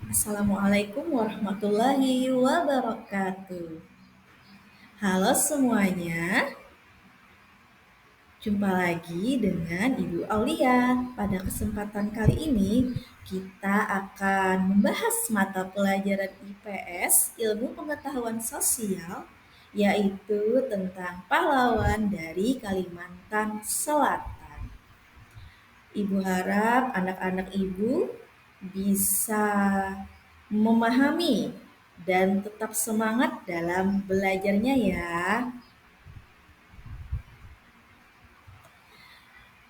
Assalamualaikum warahmatullahi wabarakatuh. Halo semuanya, jumpa lagi dengan Ibu Aulia. Pada kesempatan kali ini, kita akan membahas mata pelajaran IPS, Ilmu Pengetahuan Sosial, yaitu tentang pahlawan dari Kalimantan Selatan. Ibu harap anak-anak ibu bisa memahami dan tetap semangat dalam belajarnya ya.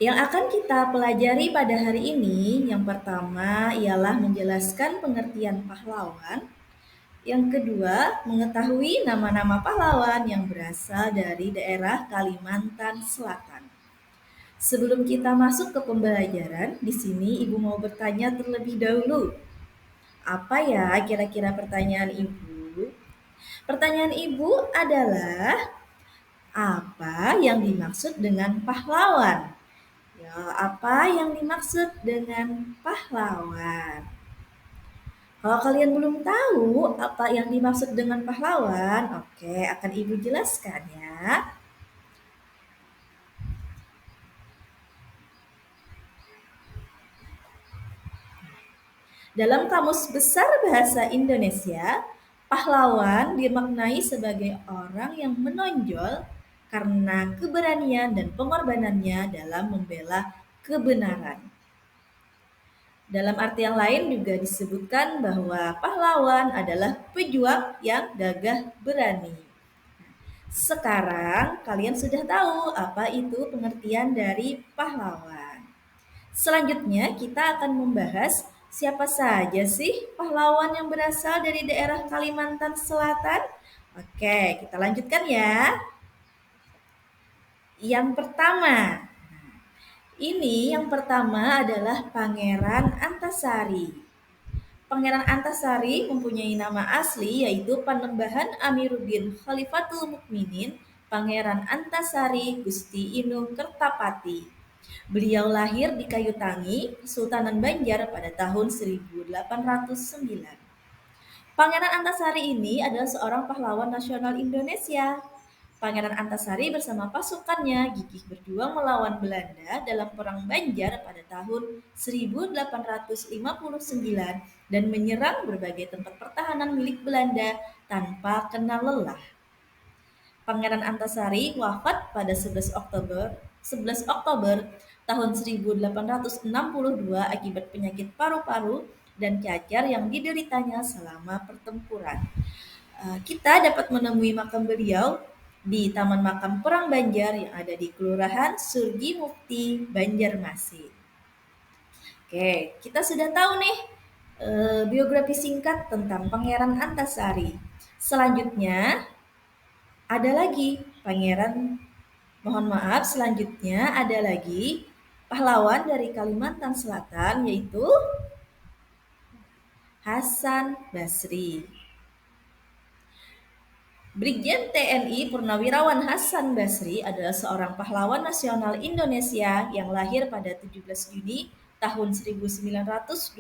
Yang akan kita pelajari pada hari ini, yang pertama ialah menjelaskan pengertian pahlawan. Yang kedua, mengetahui nama-nama pahlawan yang berasal dari daerah Kalimantan Selatan. Sebelum kita masuk ke pembelajaran, di sini Ibu mau bertanya terlebih dahulu. Apa ya kira-kira pertanyaan Ibu? Pertanyaan Ibu adalah apa yang dimaksud dengan pahlawan? Ya, apa yang dimaksud dengan pahlawan? Kalau kalian belum tahu apa yang dimaksud dengan pahlawan, oke, akan Ibu jelaskan ya. Dalam Kamus Besar Bahasa Indonesia, pahlawan dimaknai sebagai orang yang menonjol karena keberanian dan pengorbanannya dalam membela kebenaran. Dalam arti yang lain juga disebutkan bahwa pahlawan adalah pejuang yang gagah berani. Sekarang kalian sudah tahu apa itu pengertian dari pahlawan. Selanjutnya kita akan membahas siapa saja sih pahlawan yang berasal dari daerah Kalimantan Selatan. Oke, kita lanjutkan ya. Yang pertama, yang pertama adalah Pangeran Antasari. Pangeran Antasari mempunyai nama asli yaitu Panembahan Amiruddin Khalifatul Mukminin Pangeran Antasari Gusti Inu Kertapati. Beliau lahir di Kayutangi, Kesultanan Banjar pada tahun 1809. Pangeran Antasari ini adalah seorang pahlawan nasional Indonesia. Pangeran Antasari bersama pasukannya gigih berjuang melawan Belanda dalam Perang Banjar pada tahun 1859 dan menyerang berbagai tempat pertahanan milik Belanda tanpa kenal lelah. Pangeran Antasari wafat pada 11 Oktober tahun 1862 akibat penyakit paru-paru dan cacar yang dideritanya selama pertempuran. Kita dapat menemui makam beliau di Taman Makam Perang Banjar yang ada di Kelurahan Surgi Mukti, Banjarmasin. Oke, kita sudah tahu nih biografi singkat tentang Pangeran Antasari. Selanjutnya ada lagi selanjutnya ada lagi pahlawan dari Kalimantan Selatan yaitu Hasan Basri. Brigjen TNI Purnawirawan Hasan Basri adalah seorang pahlawan nasional Indonesia yang lahir pada 17 Juni tahun 1923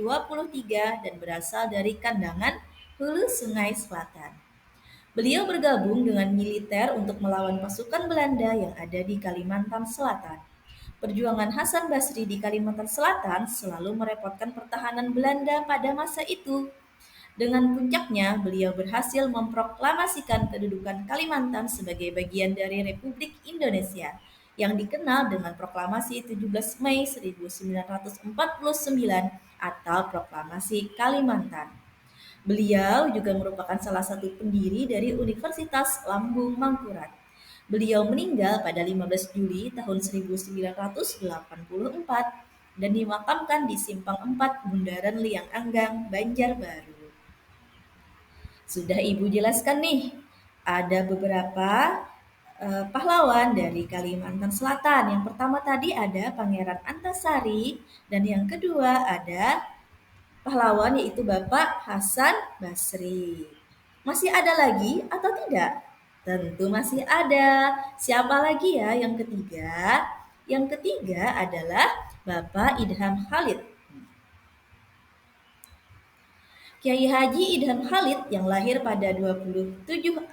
dan berasal dari Kandangan, Hulu Sungai Selatan. Beliau bergabung dengan militer untuk melawan pasukan Belanda yang ada di Kalimantan Selatan. Perjuangan Hasan Basri di Kalimantan Selatan selalu merepotkan pertahanan Belanda pada masa itu. Dengan puncaknya, beliau berhasil memproklamasikan kedudukan Kalimantan sebagai bagian dari Republik Indonesia yang dikenal dengan Proklamasi 17 Mei 1949 atau Proklamasi Kalimantan. Beliau juga merupakan salah satu pendiri dari Universitas Lambung Mangkurat. Beliau meninggal pada 15 Juli tahun 1984 dan dimakamkan di Simpang 4 Bundaran Liang Anggang, Banjarbaru. Sudah Ibu jelaskan nih, ada beberapa pahlawan dari Kalimantan Selatan. Yang pertama tadi ada Pangeran Antasari dan yang kedua ada pahlawan yaitu Bapak Hasan Basri. Masih ada lagi atau tidak? Tentu masih ada. Siapa lagi ya yang ketiga? Yang ketiga adalah Bapak Idham Khalid. Kiai Haji Idham Khalid yang lahir pada 27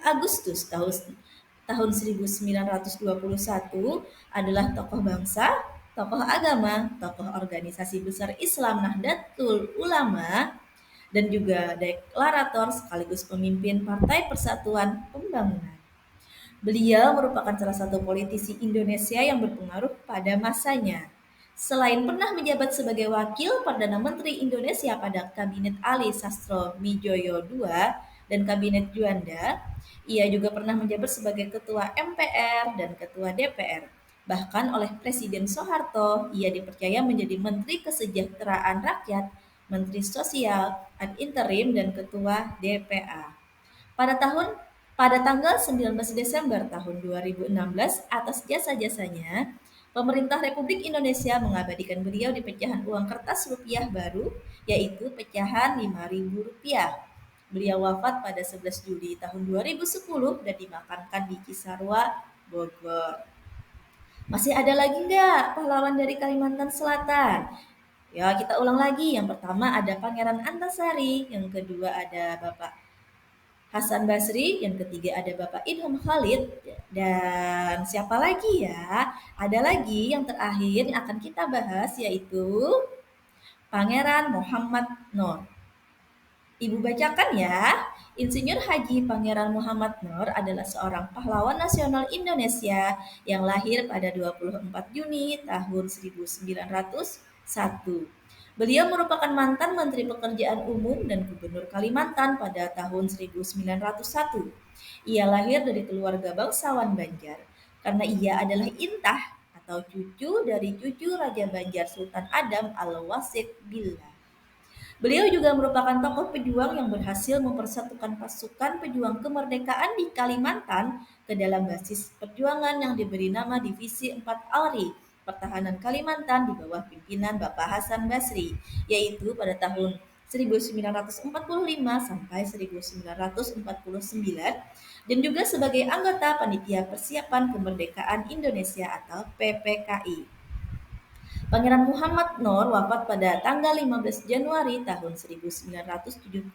Agustus tahun 1921 adalah tokoh bangsa, tokoh agama, tokoh organisasi besar Islam Nahdlatul Ulama, dan juga deklarator sekaligus pemimpin Partai Persatuan Pembangunan. Beliau merupakan salah satu politisi Indonesia yang berpengaruh pada masanya. Selain pernah menjabat sebagai Wakil Perdana Menteri Indonesia pada Kabinet Ali Sastro Midjoyo II dan Kabinet Juanda, ia juga pernah menjabat sebagai Ketua MPR dan Ketua DPR. Bahkan oleh Presiden Soeharto, ia dipercaya menjadi Menteri Kesejahteraan Rakyat, Menteri Sosial, ad interim, dan Ketua DPA. Pada tahun pada tanggal 19 Desember tahun 2016 atas jasa-jasanya, pemerintah Republik Indonesia mengabadikan beliau di pecahan uang kertas rupiah baru, yaitu pecahan Rp5.000. Beliau wafat pada 11 Juli tahun 2010 dan dimakamkan di Cisarua, Bogor. Masih ada lagi nggak pahlawan dari Kalimantan Selatan? Ya, kita ulang lagi. Yang pertama ada Pangeran Antasari, yang kedua ada Bapak Hasan Basri, yang ketiga ada Bapak Idham Khalid, dan siapa lagi ya? Ada lagi yang terakhir yang akan kita bahas yaitu Pangeran Muhammad Noor. Ibu bacakan ya. Insinyur Haji Pangeran Muhammad Noor adalah seorang pahlawan nasional Indonesia yang lahir pada 24 Juni tahun 1901. Beliau merupakan mantan Menteri Pekerjaan Umum dan Gubernur Kalimantan pada tahun 1901. Ia lahir dari keluarga bangsawan Banjar karena ia adalah intah atau cucu dari cucu Raja Banjar Sultan Adam Al-Wasit Billah. Beliau juga merupakan tokoh pejuang yang berhasil mempersatukan pasukan pejuang kemerdekaan di Kalimantan ke dalam basis perjuangan yang diberi nama Divisi 4 ALRI, Pertahanan Kalimantan di bawah pimpinan Bapak Hasan Basri, yaitu pada tahun 1945 sampai 1949 dan juga sebagai anggota Panitia Persiapan Kemerdekaan Indonesia atau PPKI. Pangeran Muhammad Noor wafat pada tanggal 15 Januari tahun 1979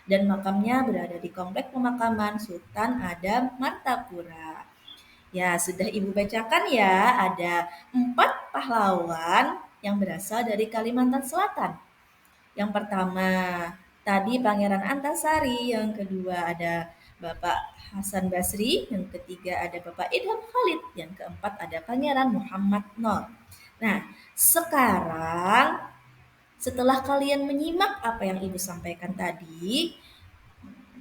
dan makamnya berada di Komplek Pemakaman Sultan Adam Martapura. Ya, sudah Ibu bacakan ya, ada 4 pahlawan yang berasal dari Kalimantan Selatan. Yang pertama, tadi Pangeran Antasari, yang kedua ada Bapak Hasan Basri, yang ketiga ada Bapak Idham Khalid, yang keempat ada Pangeran Muhammad Noor. Nah, sekarang setelah kalian menyimak apa yang Ibu sampaikan tadi,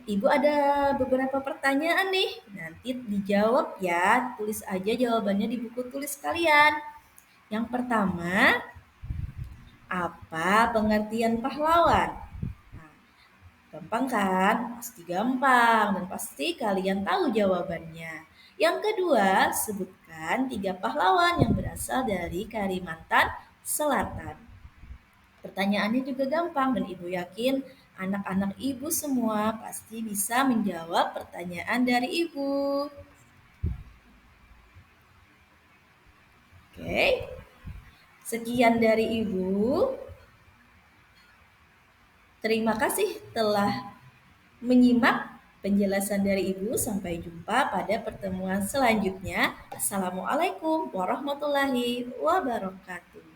Ibu ada beberapa pertanyaan nih. Nanti dijawab ya, tulis aja jawabannya di buku tulis kalian. Yang pertama, apa pengertian pahlawan? Nah, gampang kan? Pasti gampang dan pasti kalian tahu jawabannya. Yang kedua, sebutkan 3 pahlawan yang berasal dari Kalimantan Selatan. Pertanyaannya juga gampang dan Ibu yakin anak-anak Ibu semua pasti bisa menjawab pertanyaan dari Ibu. Oke. Sekian dari Ibu. Terima kasih telah menyimak penjelasan dari Ibu. Sampai jumpa pada pertemuan selanjutnya. Assalamualaikum warahmatullahi wabarakatuh.